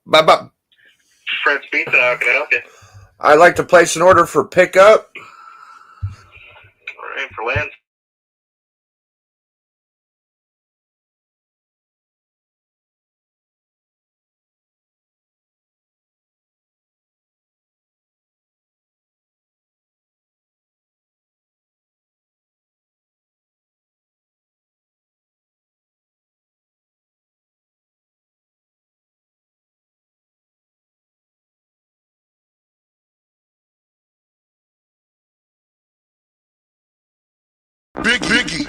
Bye. Fred's Pizza, how can I help you? I'd like to place an order for pickup. All right, for Lance. Biggie.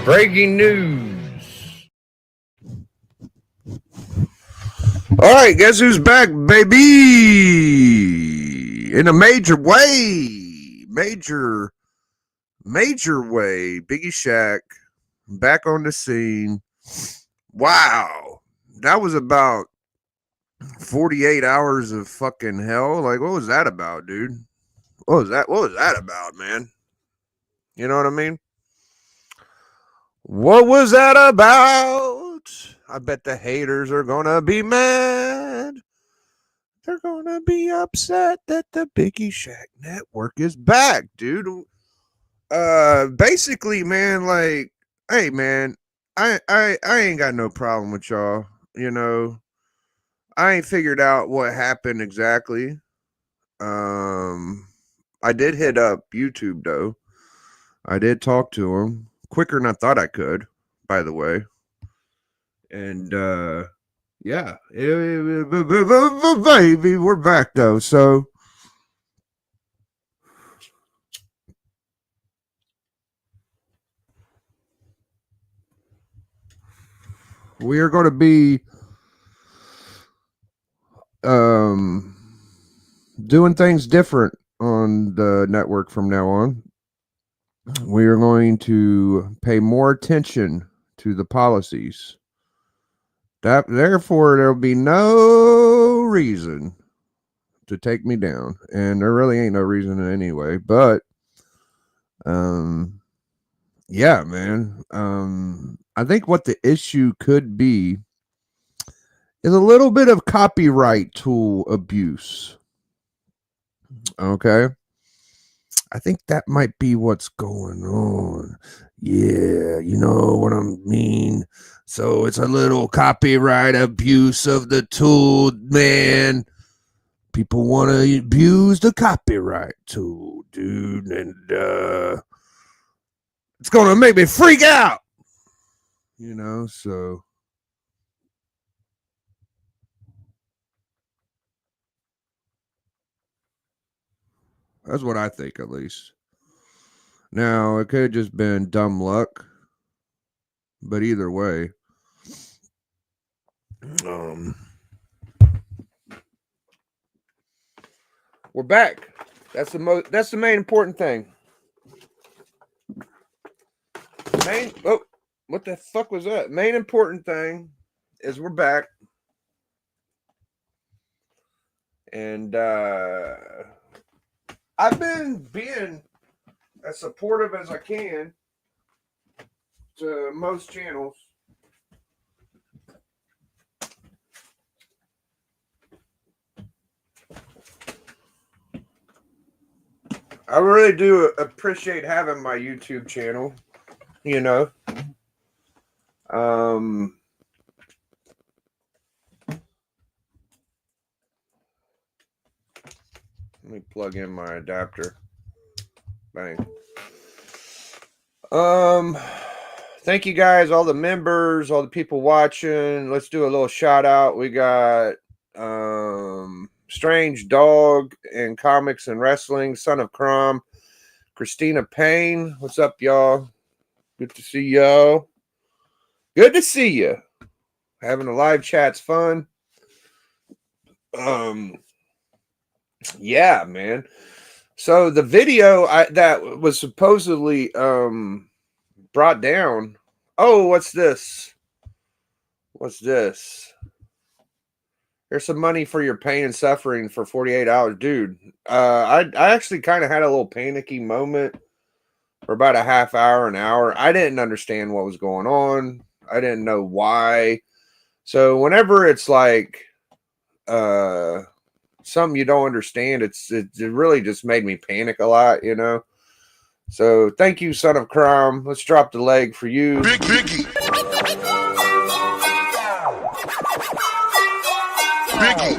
Breaking news. All right, guess who's back, baby? In a major way. Major way. Biggie Shack back on the scene. Wow. That was about 48 hours of fucking hell. Like, what was that about, dude? What was that about, man? You know what I mean? What was that about? I bet the haters are gonna be mad. They're gonna be upset that the Biggie Shack Network is back, dude. Basically, man, like, hey, man, I ain't got no problem with y'all. You know, I ain't figured out what happened exactly. I did hit up YouTube though. I did talk to him quicker than I thought I could, by the way. And yeah, baby, we're back though. So we are going to be doing things different on the network from now on. We are going to pay more attention to the policies. Therefore, there'll be no reason to take me down, and there really ain't no reason anyway. But, yeah, man. I think what the issue could be is a little bit of copyright tool abuse. Okay. I think that might be what's going on. Yeah, you know what I mean? So it's a little copyright abuse of the tool, man. People want to abuse the copyright tool, dude. And it's going to make me freak out. You know, so. That's what I think, at least. Now, it could have just been dumb luck. But either way. We're back. That's the main important thing. What the fuck was that? Main important thing is we're back. And I've been being as supportive as I can to most channels. I really do appreciate having my YouTube channel, you know. Let me plug in my adapter. Bang. Thank you guys, all the members, all the people watching. Let's do a little shout out. We got Strange Dog in Comics and Wrestling, Son of Crom, Christina Payne. What's up, y'all? Good to see y'all. Good to see you. Having a live chat's fun. Yeah, man. So the video that was supposedly brought down. Oh, what's this? What's this? Here's some money for your pain and suffering for 48 hours. Dude, I actually kind of had a little panicky moment for about a half hour, an hour. I didn't understand what was going on. I didn't know why. So whenever it's like something you don't understand, it really just made me panic a lot, you know. So thank you, Son of Crime. Let's drop the leg for you. Big Biggie. Biggie.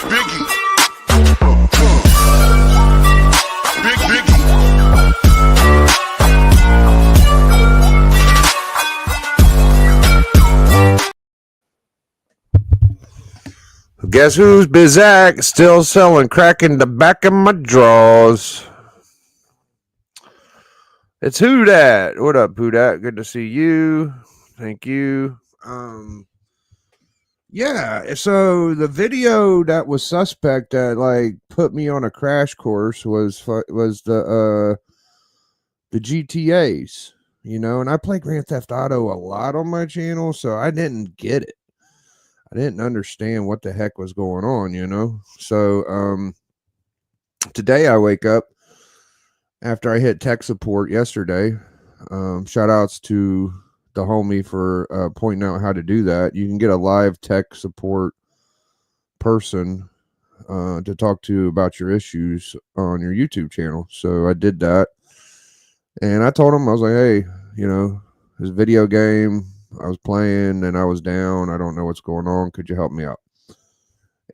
Biggie. Big Biggie. Guess who's Bizak? Still selling crack in the back of my drawers. It's Who Dat. What up, Who Dat? Good to see you. Thank you. Yeah, so the video that was suspect that like put me on a crash course was the GTAs, you know, and I play Grand Theft Auto a lot on my channel, so I didn't get it. I didn't understand what the heck was going on, you know. So today I wake up after I hit tech support yesterday. Shout outs to the homie for pointing out how to do that. You can get a live tech support person to talk to about your issues on your YouTube channel. So I did that, and I told him, I was like, hey, you know, this video game I was playing and I was down. I don't know what's going on. Could you help me out?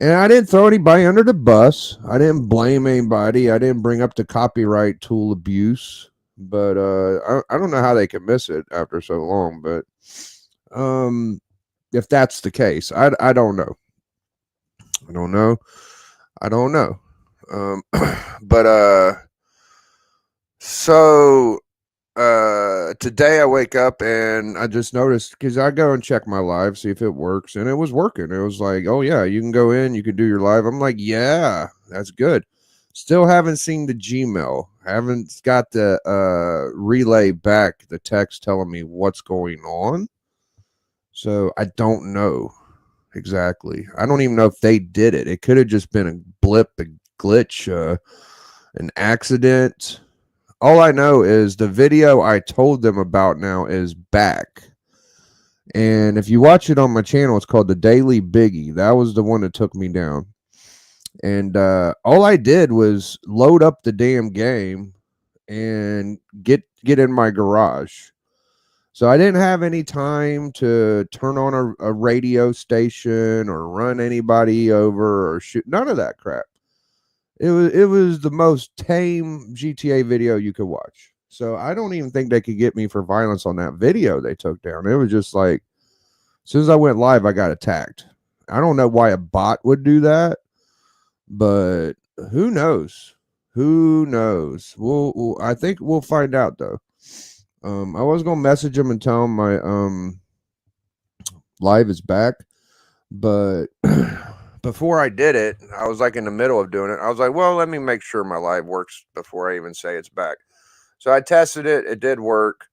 And I didn't throw anybody under the bus. I didn't blame anybody. I didn't bring up the copyright tool abuse. But I don't know how they could miss it after so long. But if that's the case, I don't know. I don't know. I don't know. But so today I wake up and I just noticed, because I go and check my live, see if it works, and it was working. It was like, oh yeah, you can go in, you can do your live. I'm like, yeah, that's good. Still haven't seen the Gmail. Haven't got the relay back, the text telling me what's going on. So I don't know exactly. I don't even know if they did it. It could have just been a blip, a glitch, an accident. All I know is the video I told them about now is back. And if you watch it on my channel, it's called The Daily Biggie. That was the one that took me down. And all I did was load up the damn game and get in my garage. So I didn't have any time to turn on a radio station or run anybody over or shoot. None of that crap. It was the most tame GTA video you could watch. So I don't even think they could get me for violence on that video they took down. It was just like, as soon as I went live, I got attacked. I don't know why a bot would do that, but who knows? Who knows? I think we'll find out though. I was gonna message him and tell him my live is back, but before I did it, I was like in the middle of doing it. I was like, well, let me make sure my live works before I even say it's back. So I tested it. It did work.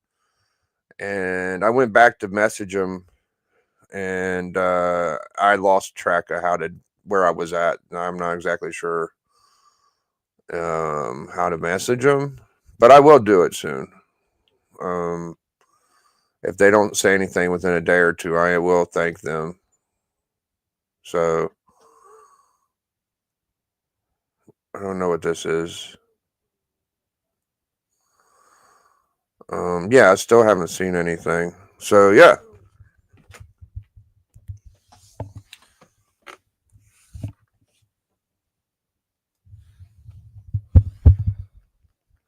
And I went back to message him, and I lost track of where I was at. I'm not exactly sure how to message him, but I will do it soon. If they don't say anything within a day or two, I will thank them. So I don't know what this is. Yeah, I still haven't seen anything. So yeah.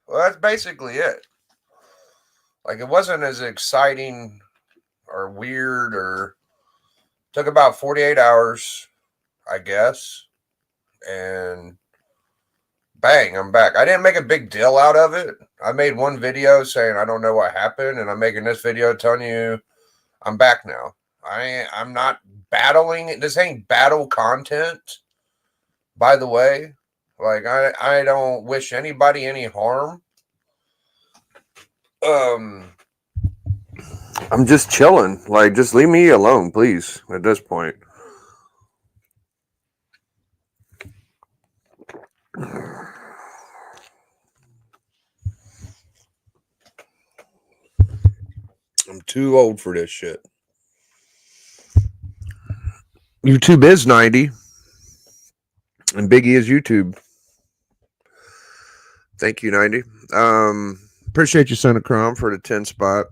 Well, that's basically it. Like, it wasn't as exciting or weird, or took about 48 hours, I guess. And bang, I'm back. I didn't make a big deal out of it. I made one video saying I don't know what happened, and I'm making this video telling you I'm back now. I'm not battling. This ain't battle content. By the way, like I don't wish anybody any harm. I'm just chilling. Like, just leave me alone, please, at this point. I'm too old for this shit. YouTube is 90. And Biggie is YouTube. Thank you, 90. Appreciate you, Santa Crom, for the 10 spot.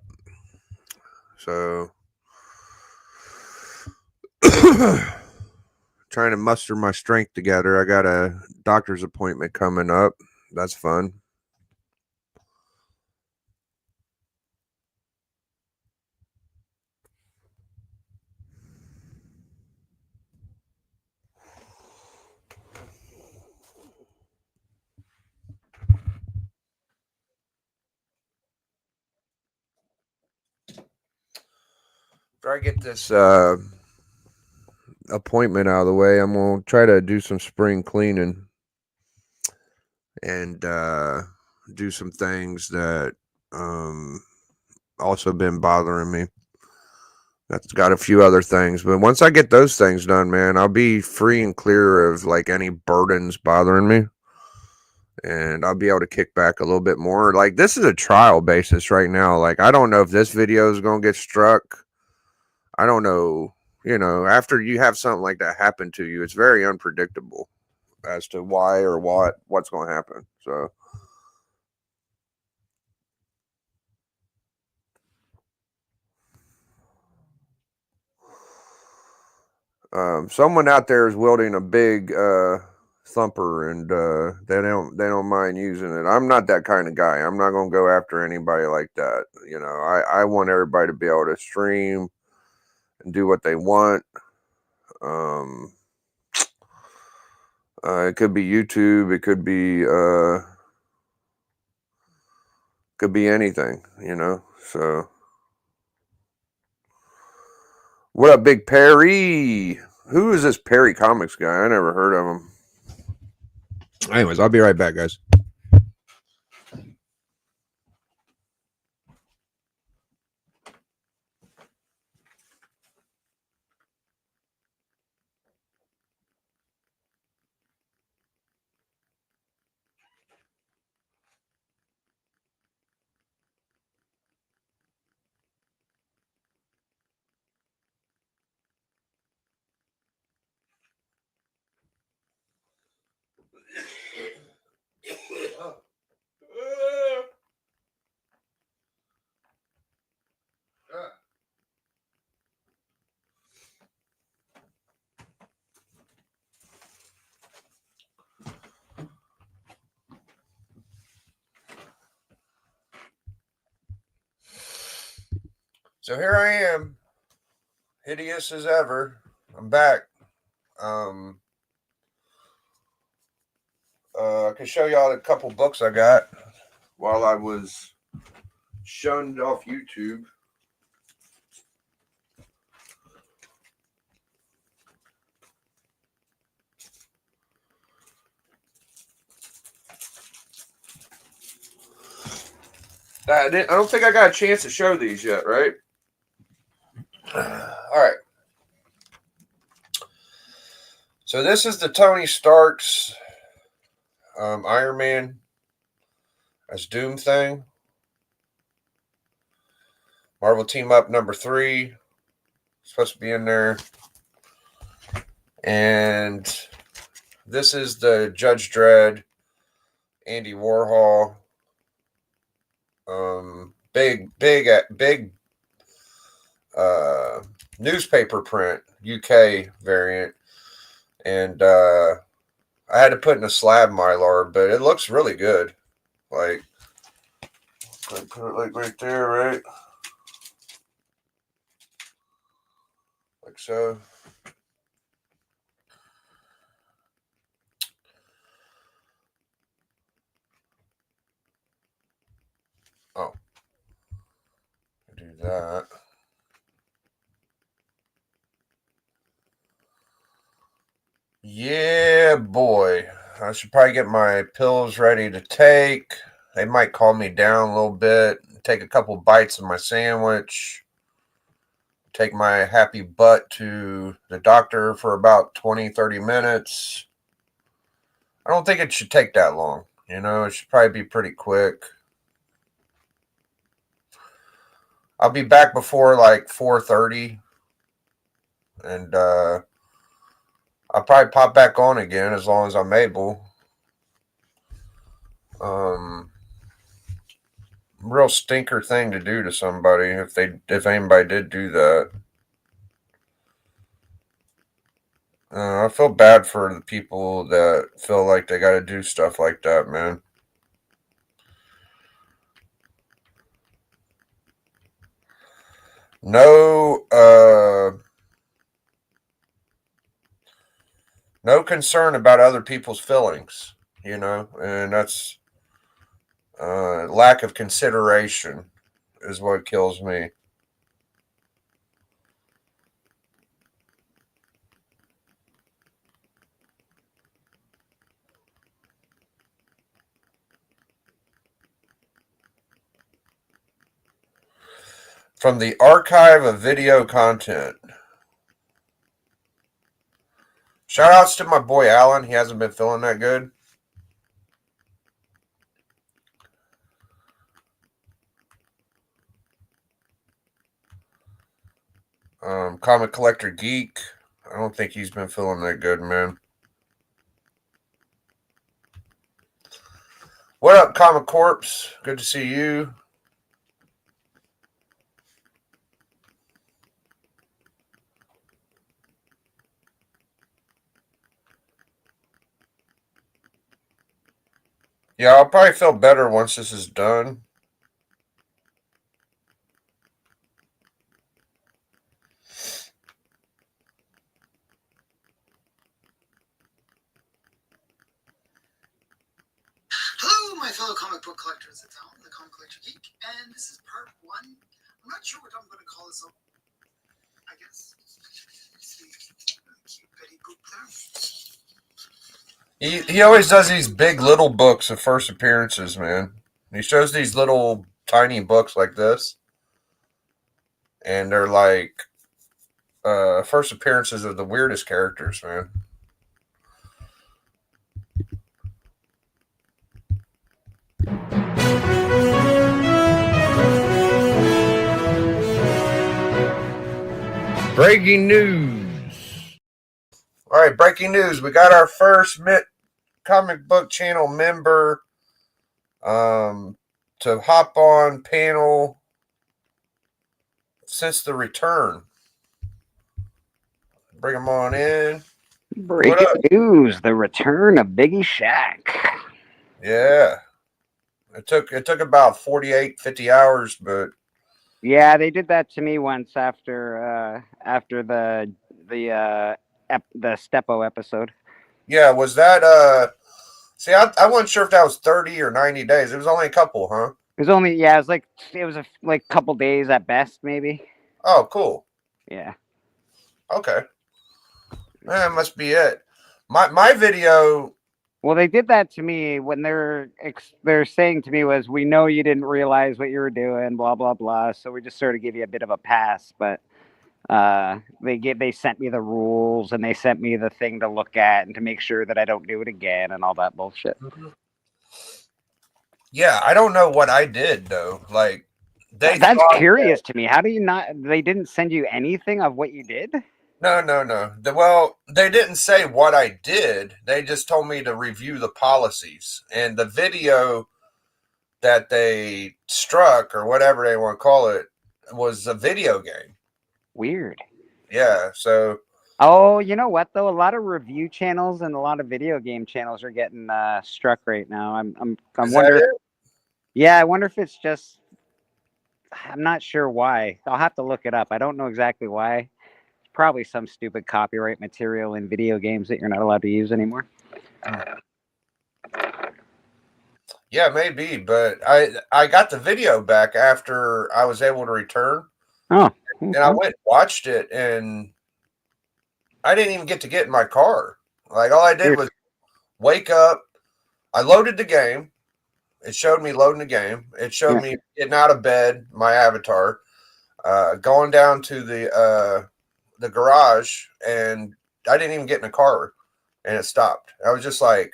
So trying to muster my strength together. I got a doctor's appointment coming up. That's fun. After I get this appointment out of the way, I'm gonna try to do some spring cleaning and do some things that also been bothering me. That's got a few other things, but once I get those things done, man, I'll be free and clear of like any burdens bothering me, and I'll be able to kick back a little bit more. Like, this is a trial basis right now. Like, I don't know if this video is gonna get struck. I don't know. You know, after you have something like that happen to you, it's very unpredictable as to why or what's going to happen. So someone out there is wielding a big thumper, and they don't mind using it. I'm not that kind of guy. I'm not going to go after anybody like that. You know, I want everybody to be able to stream and do what they want. It could be YouTube. It could be anything, you know. So, what up, Big Perry? Who is this Perry Comics guy? I never heard of him. Anyways, I'll be right back, guys. So here I am, hideous as ever. I'm back. I can show y'all a couple books I got while I was shunned off YouTube. I don't think I got a chance to show these yet, right? All right. So this is the Tony Stark's Iron Man as Doom thing. Marvel Team Up #3. Supposed to be in there. And this is the Judge Dredd, Andy Warhol. Big newspaper print, UK variant. And I had to put in a slab mylar, but it looks really good. Like, I put it like right there, right? Like so. Oh. Do that. Yeah, boy, oh boy. I should probably get my pills ready to take. They might calm me down a little bit. Take a couple bites of my sandwich. Take my happy butt to the doctor for about 20, 30 minutes. I don't think it should take that long. You know, it should probably be pretty quick. I'll be back before like 4:30. And I'll probably pop back on again as long as I'm able. Real stinker thing to do to somebody if anybody did do that. I feel bad for the people that feel like they got to do stuff like that, man. No concern about other people's feelings, you know, and that's lack of consideration is what kills me. From the archive of video content. Shout outs to my boy Alan. He hasn't been feeling that good. Comic Collector Geek. I don't think he's been feeling that good, man. What up, Comic Corpse? Good to see you. Yeah, I'll probably feel better once this is done. Hello, my fellow comic book collectors. It's Alan, the Comic Collector Geek, and this is part one. I'm not sure what I'm going to call this. I guess. Cute Betty Boop there. He always does these big little books of first appearances, man. He shows these little tiny books like this, and they're like first appearances of the weirdest characters, man. Breaking news. All right, breaking news. We got our first comic book channel member to hop on panel since the return. Bring him on in. Breaking news: the return of Biggie Shack. Yeah. It took about 48, 50 hours, but yeah, they did that to me once after the Steppo episode. Yeah, was that see, I wasn't sure if that was 30 or 90 days. It was only a couple, huh? It was only it was a couple days at best, maybe. Oh, cool. Yeah. Okay. That must be it. My video. Well, they did that to me when they're saying to me was, "We know you didn't realize what you were doing, blah blah blah." So we just sort of give you a bit of a pass, but they sent me the rules and they sent me the thing to look at and to make sure that I don't do it again and all that bullshit. Yeah, I don't know what I did though. Like that's curious to me. How do you not? They didn't send you anything of what you did? No. Well, they didn't say what I did. They just told me to review the policies. And the video that they struck, or whatever they want to call it, was a video game. Weird. Yeah, so... Oh, you know what, though? A lot of review channels and a lot of video game channels are getting struck right now. I'm wondering... Yeah, I wonder if it's just... I'm not sure why. I'll have to look it up. I don't know exactly why. Probably some stupid copyright material in video games that you're not allowed to use anymore. Yeah, maybe, but I got the video back after I was able to return. Oh. Okay. And I went and watched it, and I didn't even get in my car. Like, all I did was wake up. I loaded the game. It showed me loading the game. It showed me getting out of bed, my avatar, going down to the garage, and I didn't even get in the car, and it stopped. I was just like,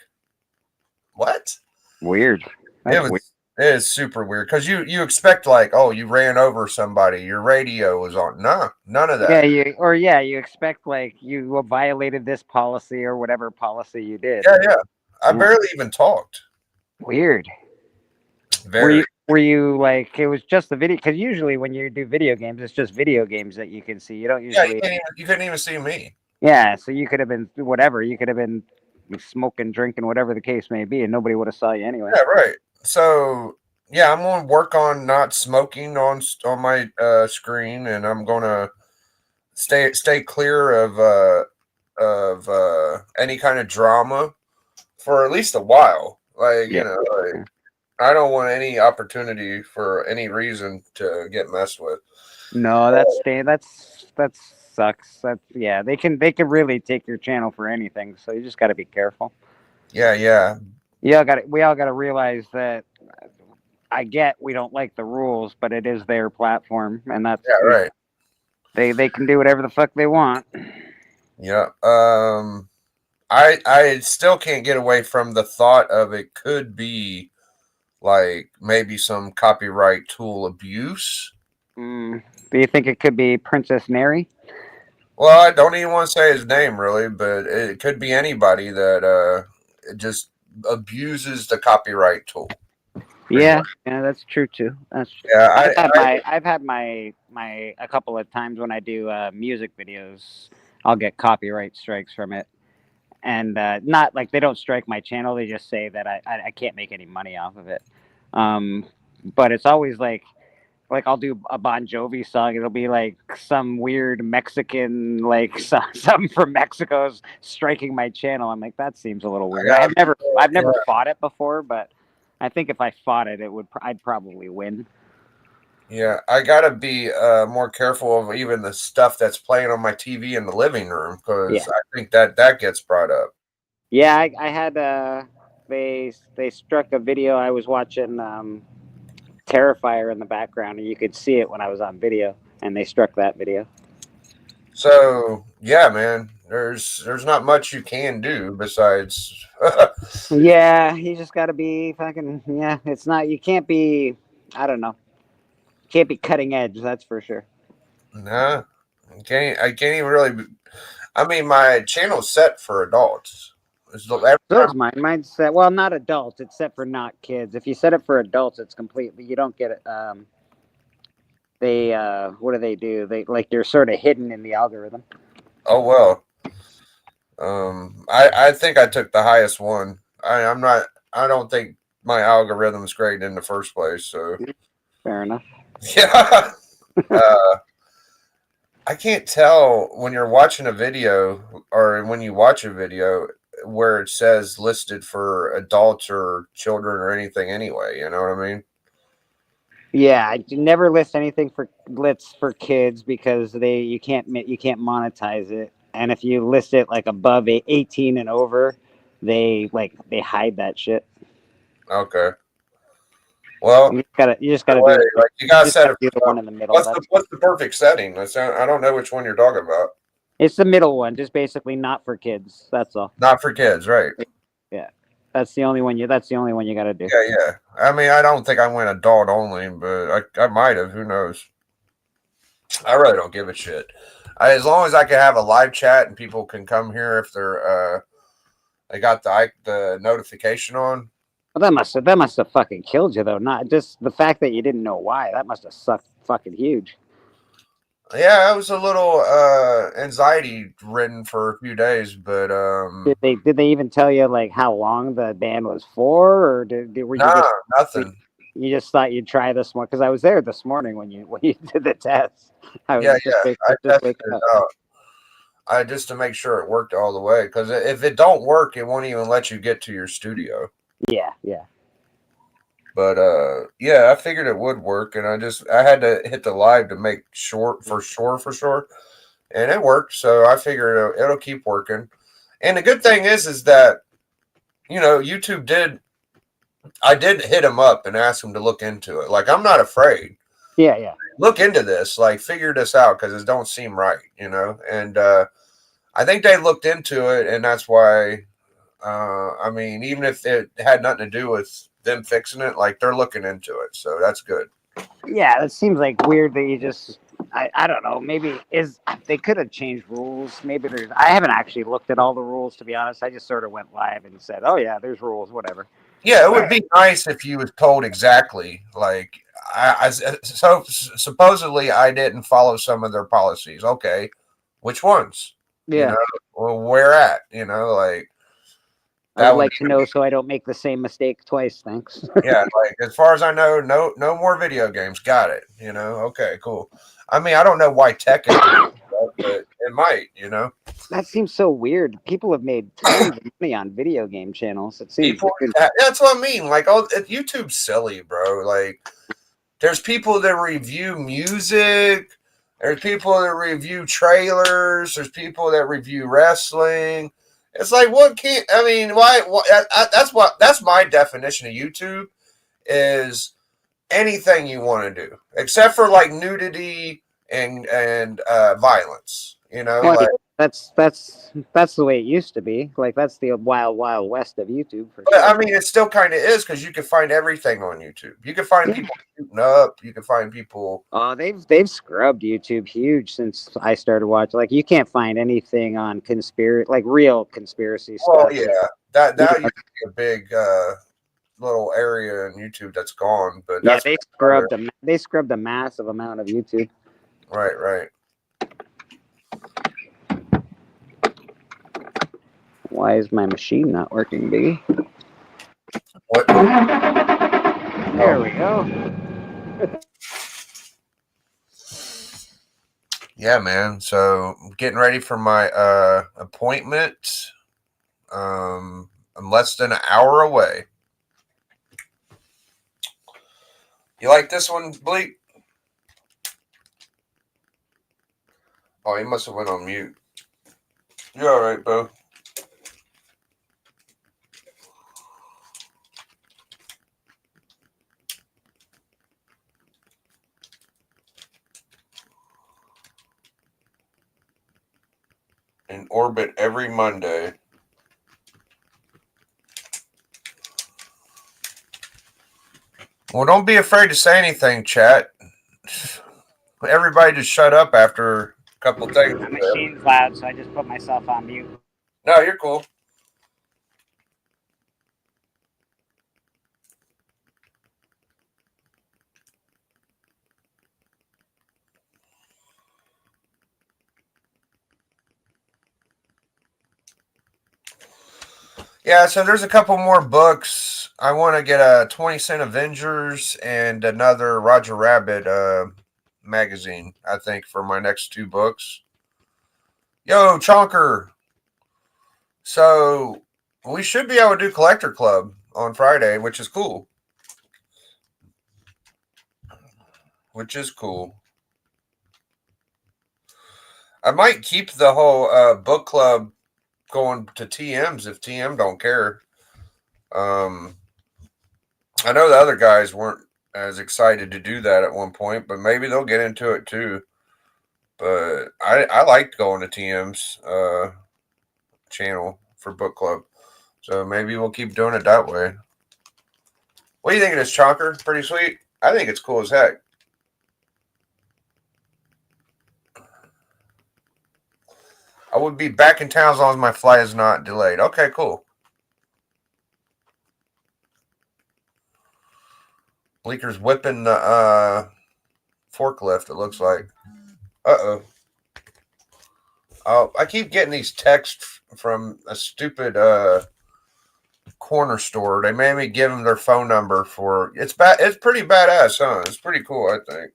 "What?" Weird. That's weird. It is super weird because you expect like, oh, you ran over somebody, your radio was on. No, none of that. You expect like you violated this policy or whatever policy you did. Yeah. I barely even talked. Weird. Very. Were you like it was just the video? Because usually when you do video games, it's just video games that you can see. You don't usually. Yeah, you couldn't even see me. Yeah, so you could have been whatever. You could have been smoking, drinking, whatever the case may be, and nobody would have saw you anyway. Yeah, right. So yeah, I'm going to work on not smoking on my screen, and I'm going to stay clear of any kind of drama for at least a while. Like you know, like, I don't want any opportunity for any reason to get messed with. No, that sucks. They can really take your channel for anything. So you just got to be careful. Yeah. We all got to realize that. I get we don't like the rules, but it is their platform, and that's right. They can do whatever the fuck they want. Yeah. I still can't get away from the thought of it could be like maybe some copyright tool abuse. Do you think it could be Princess Neri? Well, I don't even want to say his name really, but it could be anybody that just abuses the copyright tool. Yeah, that's true too. I've had my a couple of times when I do music videos, I'll get copyright strikes from it, and not like they don't strike my channel. They just say that I can't make any money off of it. But it's always like I'll do a Bon Jovi song. It'll be like some weird Mexican, like something from Mexico's striking my channel. I'm like, that seems a little weird. I've never fought it before, but I think if I fought it, I'd probably win. Yeah, I gotta be more careful of even the stuff that's playing on my TV in the living room because I think that gets brought up. Yeah, I had they struck a video. I was watching Terrifier in the background, and you could see it when I was on video, and they struck that video. So yeah, man, there's not much you can do besides. Yeah, you just got to be fucking. Yeah, it's not. You can't be. I don't know. Can't be cutting edge. That's for sure. Nah, I can't even really. I mean, my channel's set for adults. So is mine. Mine's set. Well, not adults. It's set for not kids. If you set it for adults, it's completely. You don't get it. They what do? They you're sort of hidden in the algorithm. Oh well. I think I took the highest one. I don't think my algorithm's great in the first place. So fair enough. Yeah. I can't tell when you're watching a video or when you watch a video where it says listed for adults or children or anything anyway. You know what I mean? Yeah, I never list anything for kids because you can't monetize it, and if you list it like above 18 and over, they hide that shit. Okay. Well, you just gotta do like you gotta set the one in the middle. What's the perfect setting? I don't know which one you're talking about. It's the middle one, just basically not for kids. That's all. Not for kids, right? Yeah, that's the only one you got to do. Yeah. I mean, I don't think I went adult only, but I might have. Who knows? I really don't give a shit. As long as I can have a live chat and people can come here if they're they got the notification on. Well, that must have fucking killed you though. Not just the fact that you didn't know why. That must have sucked fucking huge. Yeah, I was a little anxiety ridden for a few days, but did they even tell you like how long the ban was for, or were you just, nothing? You just thought you'd try this one because I was there this morning when you did the test. I tested it out. Just to make sure it worked all the way, because if it don't work, it won't even let you get to your studio. Yeah. But I figured it would work, and I had to hit the live to make sure, and it worked. So I figured it'll keep working. And the good thing is that YouTube did. I did hit him up and ask him to look into it. Like, I'm not afraid. Yeah. Look into this. Like, figure this out because it don't seem right, And I think they looked into it, and that's why. I mean, even if it had nothing to do with them fixing it, like they're looking into it, so that's good. Yeah, it seems like weird that you just. I don't know. Maybe they could have changed rules. Maybe there's. I haven't actually looked at all the rules, to be honest. I just sort of went live and said, "Oh yeah, there's rules, whatever." Yeah, it would be nice if you was told exactly. Like, so supposedly I didn't follow some of their policies. Okay, which ones? Yeah, Well, where at? Like. I would like to know so I don't make the same mistake twice. Thanks. Yeah, like as far as I know, no more video games. Got it. Okay, cool. I mean, I don't know why tech is, but it might. That seems so weird. People have made tons of money on video game channels. It seems that's what I mean. Like, YouTube's silly, bro. Like, there's people that review music. There's people that review trailers. There's people that review wrestling. It's like, what can't, I mean, why that's my definition of YouTube is anything you want to do, except for like nudity and violence, well, like, that's the way it used to be. Like, that's the wild west of YouTube for but sure. I mean, it still kind of is because you can find everything on YouTube. You can find people shooting up. You can find people. They've scrubbed YouTube huge since I started watching. Like, you can't find anything on real conspiracy stuff. Well, yeah, that used to be a big little area in YouTube that's gone. But yeah, they scrubbed a massive amount of YouTube. Right. Why is my machine not working, Biggie? What? There we go. Yeah, man. So I'm getting ready for my appointment. I'm less than an hour away. You like this one, Bleak? Oh, he must have went on mute. You're all right, Bo. In orbit every Monday. Well, don't be afraid to say anything, chat. Everybody just shut up after a couple things. My machine's loud, so I just put myself on mute. No, you're cool. Yeah, so there's a couple more books. I want to get a 20-cent Avengers and another Roger Rabbit magazine, I think, for my next two books. Yo, Chonker. So we should be able to do Collector Club on Friday, which is cool. I might keep the whole book club going to TMs if TM don't care. I know the other guys weren't as excited to do that at one point, but maybe they'll get into it too. But I like going to TM's channel for book club, so maybe we'll keep doing it that way. What do you think of this, Chonker? Pretty sweet. I think it's cool as heck. I would be back in town as long as my flight is not delayed. Okay, cool. Bleaker's whipping the forklift, it looks like. Uh-oh. Oh, I keep getting these texts from a stupid corner store. They made me give them their phone number for it's pretty badass, huh? It's pretty cool, I think.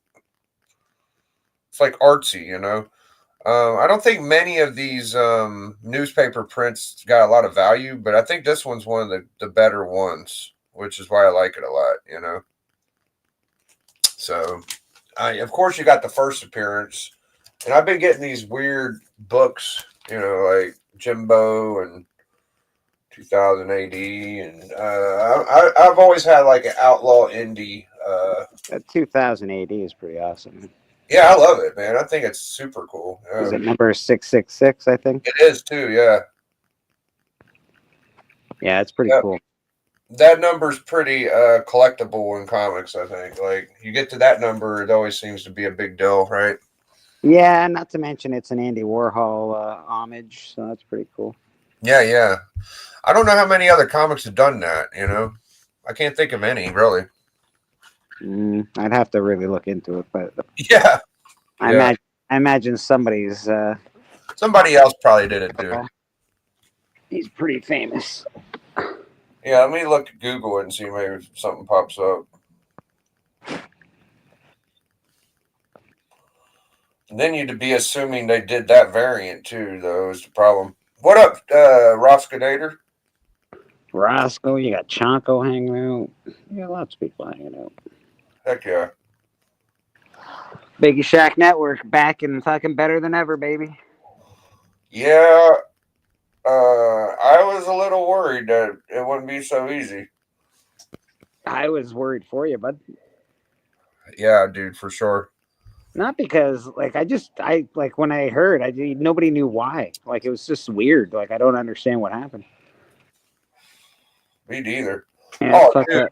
It's like artsy, I don't think many of these newspaper prints got a lot of value, but I think this one's one of the better ones, which is why I like it a lot, So, of course, you got the first appearance, and I've been getting these weird books, like Jimbo and 2000 AD, and I've always had like an outlaw indie. That 2000 AD is pretty awesome. Yeah, I love it, man. I think it's super cool. Is it number 666? I think it is too. Yeah. Yeah, it's pretty cool. That number's pretty collectible in comics. I think like you get to that number, it always seems to be a big deal, right? Yeah, not to mention it's an Andy Warhol homage, so that's pretty cool. Yeah, yeah. I don't know how many other comics have done that. You know, I can't think of any really. I'd have to really look into it, but yeah, I imagine somebody else probably did it too. He's pretty famous. Yeah, let me look at Google it and see maybe something pops up. And then you'd be assuming they did that variant too, though, is the problem. What up, Roscoe Nader? Roscoe, you got Chonko hanging out. You got lots of people hanging out. Heck yeah. Biggie Shack Network back and fucking better than ever, baby. Yeah. I was a little worried that it wouldn't be so easy. I was worried for you, bud. Yeah, dude, for sure. Not because, like, I when I heard, nobody knew why. Like, it was just weird. Like, I don't understand what happened. Me neither. Yeah, dude.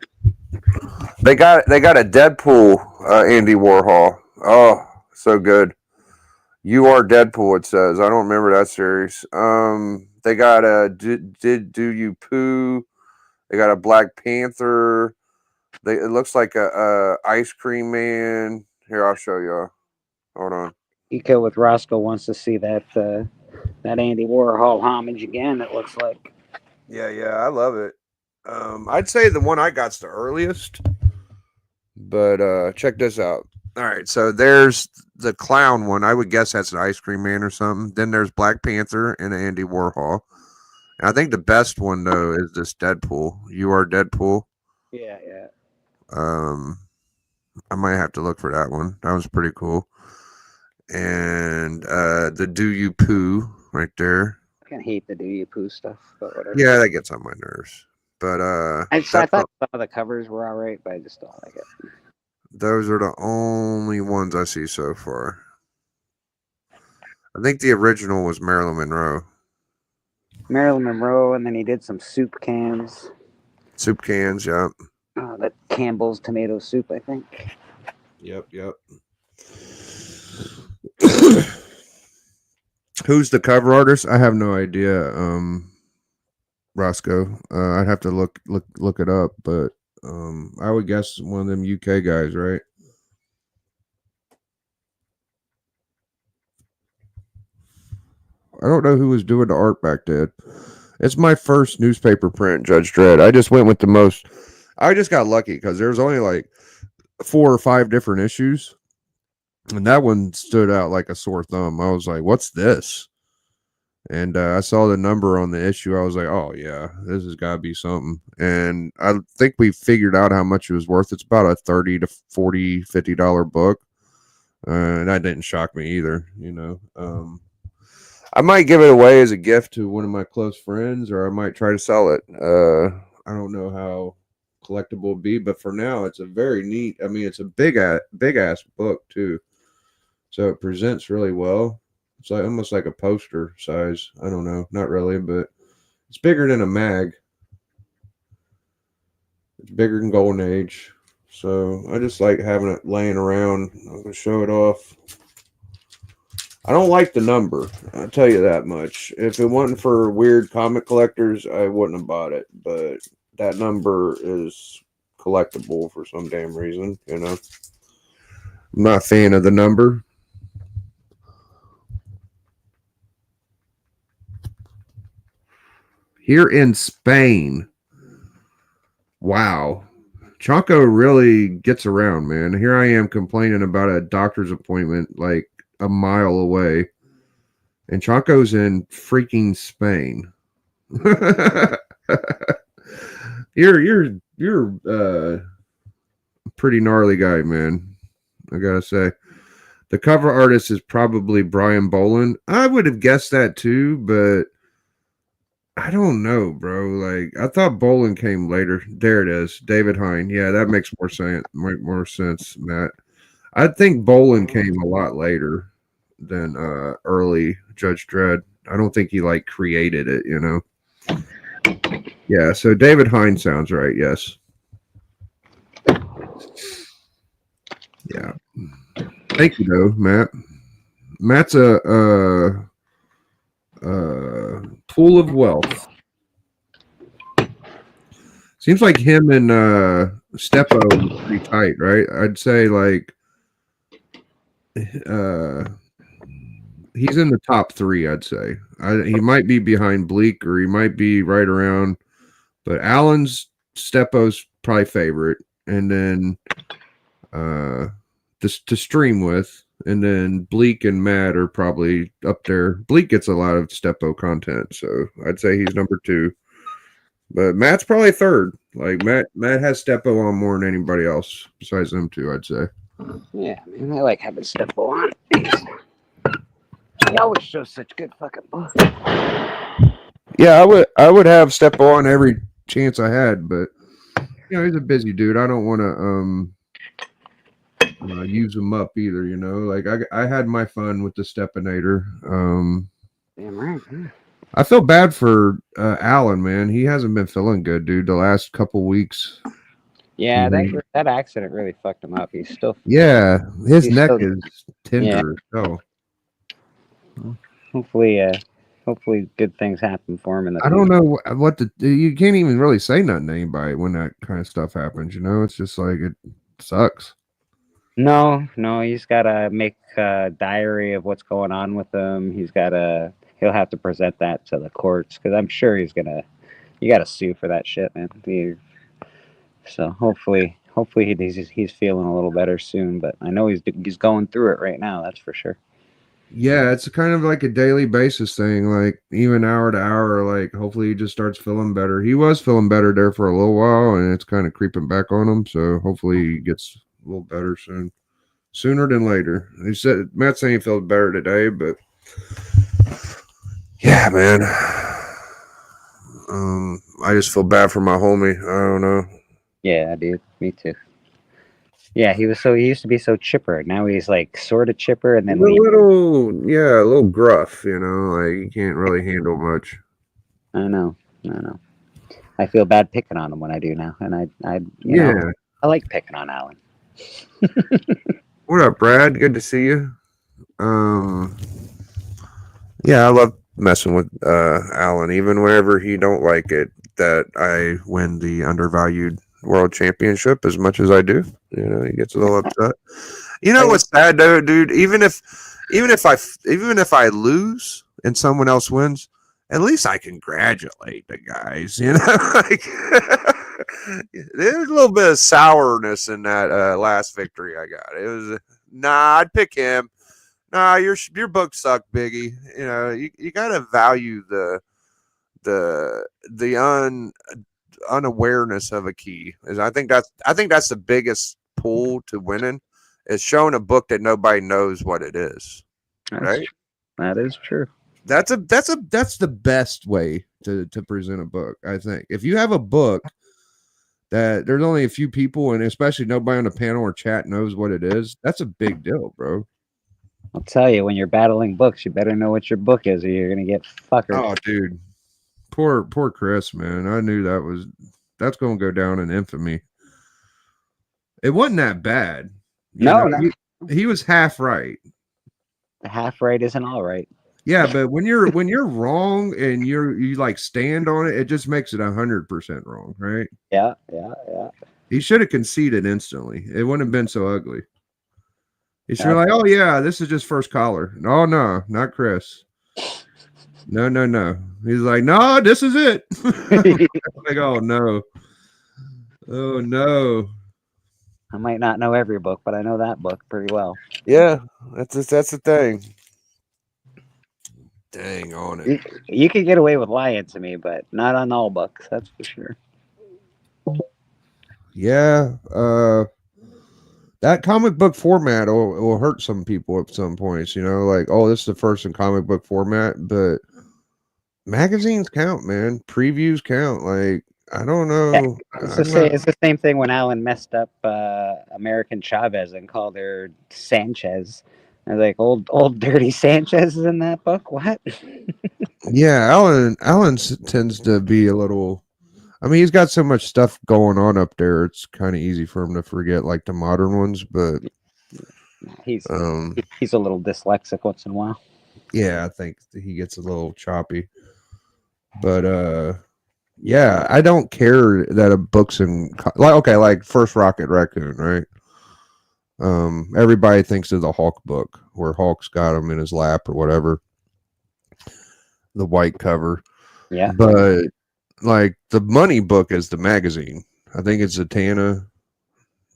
They got a Deadpool Andy Warhol. Oh, so good. You Are Deadpool, it says. I don't remember that series. They got a Do You Poo. They got a Black Panther. It looks like a Ice Cream Man. Here, I'll show y'all. Hold on. Eco with Roscoe wants to see that Andy Warhol homage again, it looks like. Yeah, I love it. I'd say the one I got's the earliest. But check this out. All right, so there's the clown one. I would guess that's an Ice Cream Man or something. Then there's Black Panther and Andy Warhol. And I think the best one, though, is this Deadpool. You Are Deadpool. Yeah. I might have to look for that one. That was pretty cool. And the Do You Poo right there. I kind of hate the Do You Poo stuff, but whatever. Yeah, that gets on my nerves. But I thought some of the covers were all right, but I just don't like it. Those are the only ones I see so far. I think the original was Marilyn Monroe. Marilyn Monroe, and then he did some soup cans. Soup cans, yeah. The Campbell's tomato soup, I think. Yep. Who's the cover artist? I have no idea. Roscoe. I'd have to look it up, but I would guess one of them UK guys, right? I don't know who was doing the art back then. It's my first newspaper print, Judge Dredd. I just went with the most. I just got lucky because there's only like 4 or 5 different issues, and that one stood out like a sore thumb. I was like, "What's this?" And I saw the number on the issue. I was like, "Oh yeah, this has got to be something." And I think we figured out how much it was worth. It's about a $30 to $40, $50 book, and that didn't shock me either. You know. I might give it away as a gift to one of my close friends, or I might try to sell it. I don't know how collectible it'll be, but for now, it's a very neat. I mean, it's a big ass book too, so it presents really well. It's like almost like a poster size. I don't know, not really, but it's bigger than a mag. It's bigger than Golden Age, so I just like having it laying around. I'm gonna show it off. I don't like the number. I'll tell you that much. If it wasn't for weird comic collectors, I wouldn't have bought it. But that number is collectible for some damn reason, you know. I'm not a fan of the number. Here in Spain. Wow. Chonko really gets around, man. Here I am complaining about a doctor's appointment like a mile away, and Chonko's in freaking Spain. You're a pretty gnarly guy, man. I gotta say, the cover artist is probably Brian Boland. I would have guessed that too, but I don't know, bro. Like I thought Bolin came later. There it is, David Hine. Yeah, that makes more sense, Matt. I think Bolin came a lot later than early Judge Dredd. I don't think he like created it, you know. Yeah, so David Hine sounds right. Yes. Yeah. Thank you, though, Matt. Matt's a pool of wealth. Seems like him and Steppo are pretty tight, right? I'd say like he's in the top 3. I'd say he might be behind Bleak, or he might be right around. But Allen's Steppo's probably favorite, and then to stream with, and then Bleak and Matt are probably up there. Bleak gets a lot of Steppo content, so I'd say he's number 2. But Matt's probably 3rd. Like Matt has Steppo on more than anybody else besides them 2, I'd say. Yeah, man, I like having Steppo on. He always shows such good fucking books. Yeah, I would have Steppo on every chance I had, but you know, he's a busy dude. I don't want to use him up either, you know. Like I had my fun with the Steppinator. Damn right. Yeah. I feel bad for Alan, man. He hasn't been feeling good, dude, the last couple weeks. Yeah, that accident really fucked him up. He's still his neck is tender. Oh, hopefully good things happen for him. I don't know what you can't even really say nothing to anybody when that kind of stuff happens. You know, it's just like it sucks. No, he's got to make a diary of what's going on with him. He'll have to present that to the courts, because I'm sure you got to sue for that shit, man. So hopefully he's feeling a little better soon. But I know he's going through it right now. That's for sure. Yeah, it's kind of like a daily basis thing, like even hour to hour. Like hopefully he just starts feeling better. He was feeling better there for a little while, and it's kind of creeping back on him. So hopefully he gets a little better sooner than later. He said Matt's saying he feels better today, but yeah, man. I just feel bad for my homie. I don't know. Yeah, dude. Me too. Yeah, he used to be so chipper. Now he's like sort of chipper, and then a little gruff. You know, like he can't really handle much. I know. I feel bad picking on him when I do now, and I like picking on Alan. What up, Brad? Good to see you. Yeah, I love messing with Alan, even whenever he don't like it that I win the undervalued world championship as much as I do. You know, he gets a little upset. You know what's sad though, dude? Even if I lose and someone else wins, at least I congratulate the guys. You know, like there's a little bit of sourness in that last victory I got. It was I'd pick him. Nah, your book sucked, Biggie. You know, you gotta value the unawareness of a key. I think that's the biggest pull to winning, is showing a book that nobody knows what it is. Right? That is true. That's the best way to present a book. I think if you have a book that there's only a few people, and especially nobody on the panel or chat knows what it is, that's a big deal, bro. I'll tell you, when you're battling books, you better know what your book is, or you're gonna get fuckers. Oh, dude, poor Chris, man. I knew that's gonna go down in infamy. It wasn't that bad. No. He was half right. Half right isn't all right. Yeah, but when you're wrong and you like stand on it, it just makes it 100% wrong, right? Yeah. He should have conceded instantly. It wouldn't have been so ugly. He should have like, oh yeah, this is just first caller. No, not Chris. No. He's like, no, this is it. Like, oh no. I might not know every book, but I know that book pretty well. Yeah, that's the thing. Dang on it. You could get away with lying to me, but not on all books. That's for sure. Yeah, that comic book format will hurt some people at some points. You know, like, oh, this is the first in comic book format, but magazines count, man. Previews count. Like, I don't Yeah, know. it's the same thing when Alan messed up American Chavez and called her Sanchez. I was like, old dirty Sanchez is in that book. What? Yeah, Alan tends to be a little. I mean, he's got so much stuff going on up there. It's kind of easy for him to forget like the modern ones, but He's um, he's a little dyslexic once in a while. yeah, I think he gets a little choppy. But yeah, I don't care that a book's in like okay, like First Rocket Raccoon, right? Everybody thinks of the Hulk book where Hulk's got him in his lap or whatever, the white cover. Yeah. But like the money book is the magazine. I think it's Zatanna.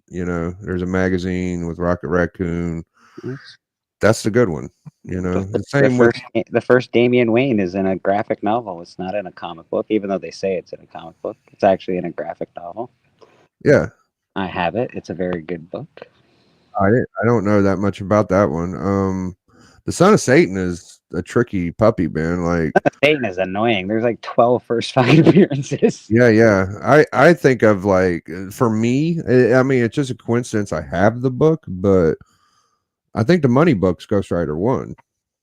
You know, there's a magazine with Rocket Raccoon. That's the good one. You know, the same with The first Damian Wayne is in a graphic novel. It's not in a comic book, even though they say it's in a comic book. It's actually in a graphic novel. yeah. I have it. It's a very good book. I don't know that much about that one. The Son of Satan is a tricky puppy, man. Like Satan is annoying. There's like 12 first 5 appearances. yeah. I think of like for me, I mean, it's just a coincidence I have the book, but I think the money book's Ghost Rider 1.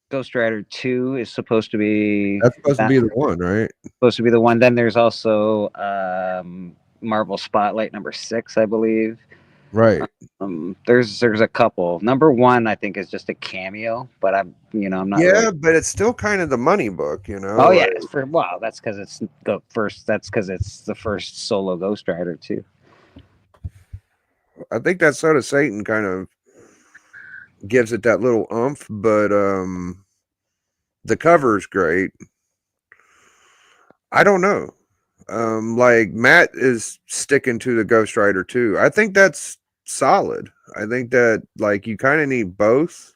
Ghost Rider 2 is supposed to be That's supposed to be the one, right? supposed to be the one. Then there's also Marvel Spotlight number 6, I believe. Right. There's a couple. Number 1, I think, is just a cameo, but I'm not. Yeah, really... but it's still kind of the money book, you know. Oh yeah, that's because it's the first. That's because it's the first solo Ghost Rider too. I think that Son of Satan kind of gives it that little oomph, but the cover is great. I don't know. Like Matt is sticking to the Ghost Rider 2. I think that's solid. I think that like you kind of need both.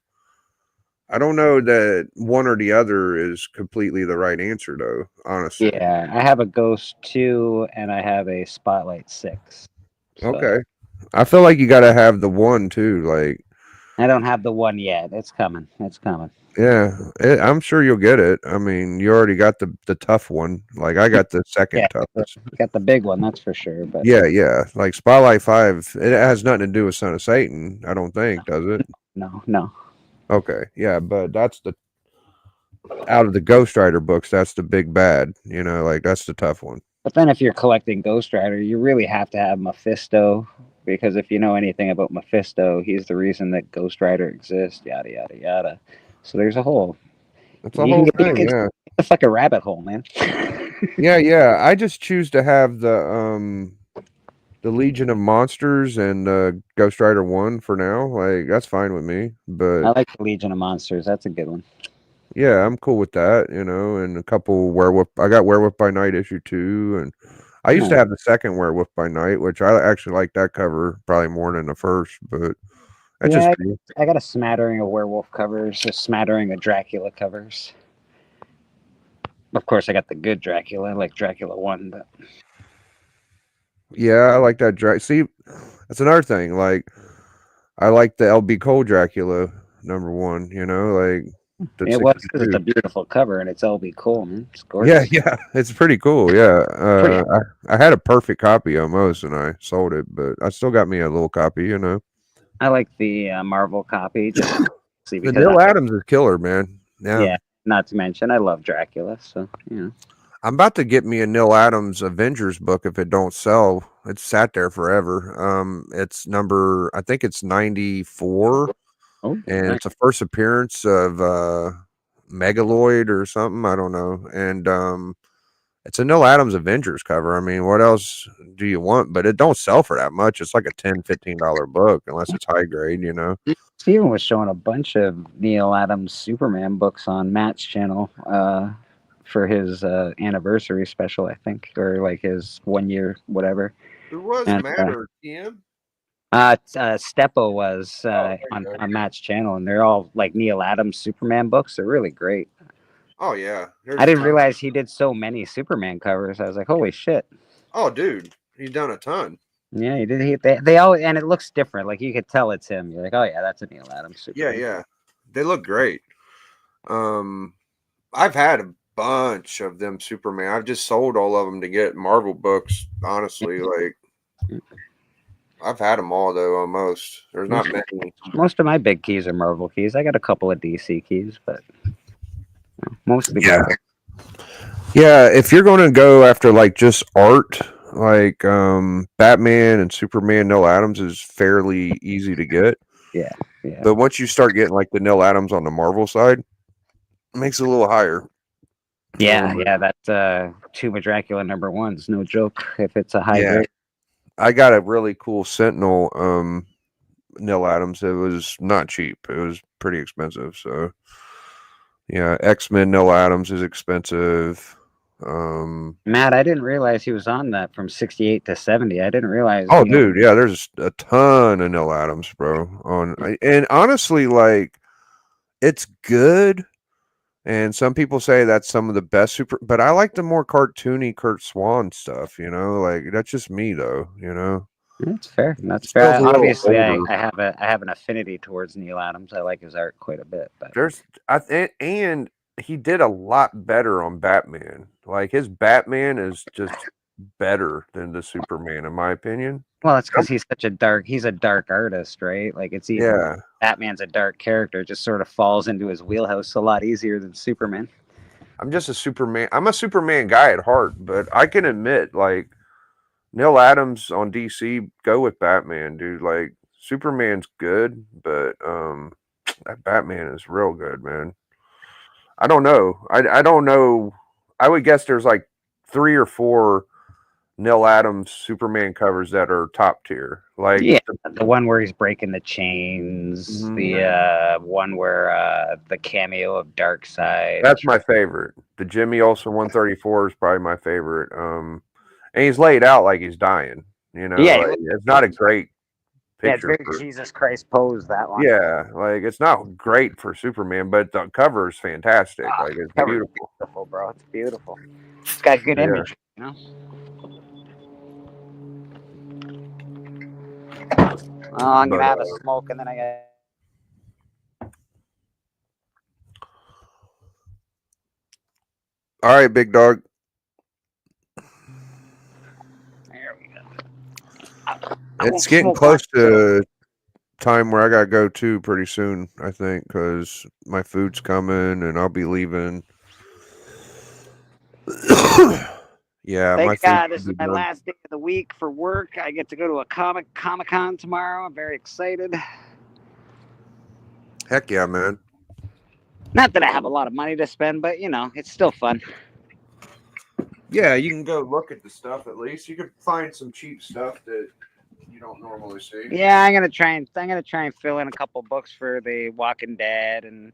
I don't know that one or the other is completely the right answer though, honestly. Yeah, I have a Ghost 2 and I have a Spotlight 6. So Okay. I feel like you got to have the one too. Like I don't have the one yet. It's coming. It's coming. yeah, I'm sure you'll get it. I mean, you already got the tough one. Like I got the second toughest. Got the big one, that's for sure. But Yeah. Like Spotlight 5, it has nothing to do with Son of Satan, I don't think, does it? No. Okay. Yeah, but that's the out of the Ghost Rider books, that's the big bad. You know, like that's the tough one. But then if you're collecting Ghost Rider, you really have to have Mephisto, because if you know anything about Mephisto, he's the reason that Ghost Rider exists, yada yada yada. So there's a whole It's a whole thing, yeah. It's like a rabbit hole, man. Yeah. I just choose to have the Legion of Monsters and Ghost Rider 1 for now. Like that's fine with me. But I like the Legion of Monsters. That's a good one. yeah, I'm cool with that, you know, and a couple Werewolf. I got Werewolf by Night issue 2, and I used to have the second Werewolf by Night, which I actually like that cover probably more than the first, but that's Yeah, just cool. I got a smattering of werewolf covers, a smattering of Dracula covers. Of course, I got the good Dracula, like Dracula 1, but Yeah, I like that. See, that's another thing. Like, I like the LB Cole Dracula #1. You know, like the it was because 62. it's a beautiful cover and it's LB Cole, man. It's gorgeous. Yeah, it's pretty cool. Yeah, I had a perfect copy almost, and I sold it, but I still got me a little copy. You know, I like the Marvel copy. Just see, the because Neil Adams is killer, man. yeah, not to mention I love Dracula, so I'm about to get me a Neil Adams Avengers book if it don't sell. It's sat there forever. It's number, I think it's 94, and it's a first appearance of Megaloid or something. I don't know. And it's a Neil Adams Avengers cover. I mean, what else do you want? But it don't sell for that much. It's like a $10, $15 book unless it's high grade, you know. Steven was showing a bunch of Neil Adams Superman books on Matt's channel for his anniversary special, I think, or like his 1 year, whatever. Who was Matt or Ian? Steppo was on Matt's channel, and they're all like Neil Adams Superman books. They're really great. Oh yeah, I didn't realize he did so many Superman covers. I was like, holy shit! Oh dude, he's done a ton. Yeah, he did. They all, and it looks different. Like you could tell it's him. You're like, oh yeah, that's a Neil Adams Superman. Yeah, they look great. I've had bunch of them Superman. I've just sold all of them to get Marvel books. Honestly, like I've had them all though. Almost. There's not many. Most of my big keys are Marvel keys. I got a couple of DC keys, but mostly Yeah. Marvel. Yeah, if you're going to go after like just art, like Batman and Superman, Neil Adams is fairly easy to get. Yeah. But once you start getting like the Neil Adams on the Marvel side, it makes it a little higher. Yeah, that Tomb of Dracula #1's no joke if it's a high grade. I got a really cool Sentinel Neil Adams. It was not cheap. It was pretty expensive. So yeah, X-Men Neil Adams is expensive. Matt, I didn't realize he was on that from 68 to 70. I didn't realize. Oh, dude, yeah, there's a ton of Neil Adams, bro. And honestly, like, it's good. And some people say that's some of the best but I like the more cartoony Kurt Swan stuff, you know, like that's just me though, you know. That's fair. That's Feels fair. a little Obviously, I older. have an affinity towards Neil Adams. I like his art quite a bit. But And he did a lot better on Batman. Like his Batman is just better than the Superman, in my opinion. well, it's because he's a dark artist, right? Like it's even Yeah. Batman's a dark character, just sort of falls into his wheelhouse a lot easier than Superman. I'm a Superman guy at heart, but I can admit, like, Neil Adams on DC, go with Batman, dude. Like, Superman's good, but that Batman is real good, man. I don't know. I don't know. I would guess there's like 3 or 4 Neil Adams Superman covers that are top tier. Like, Yeah, the one where he's breaking the chains, the one where the cameo of Darkseid. that's my favorite. The Jimmy Olsen 134 is probably my favorite. And he's laid out like he's dying. You know, Yeah, like, it's not a great yeah, it's picture. very Jesus Christ pose, that one. Yeah, like it's not great for Superman, but the cover is fantastic. Like it's Cover's beautiful. beautiful, bro. It's beautiful. It's got good Yeah. image, you know. Oh, I'm gonna have a smoke, and then I got. All right, big dog. There we go. It's getting close to time where I gotta go too pretty soon. I think because my food's coming and I'll be leaving. Yeah, Thank food God, will this be is my done. last day of the week for work. I get to go to a Comic-Con tomorrow. I'm very excited. Heck yeah, man. Not that I have a lot of money to spend, but you know, it's still fun. Yeah, you can go look at the stuff at least. You can find some cheap stuff that you don't normally see. Yeah, I'm gonna try and fill in a couple books for the Walking Dead and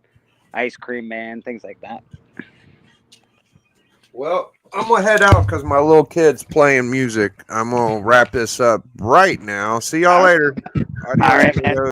Ice Cream Man, things like that. Well, I'm gonna head out because my little kid's playing music. I'm gonna wrap this up right now. See y'all later. All right, man.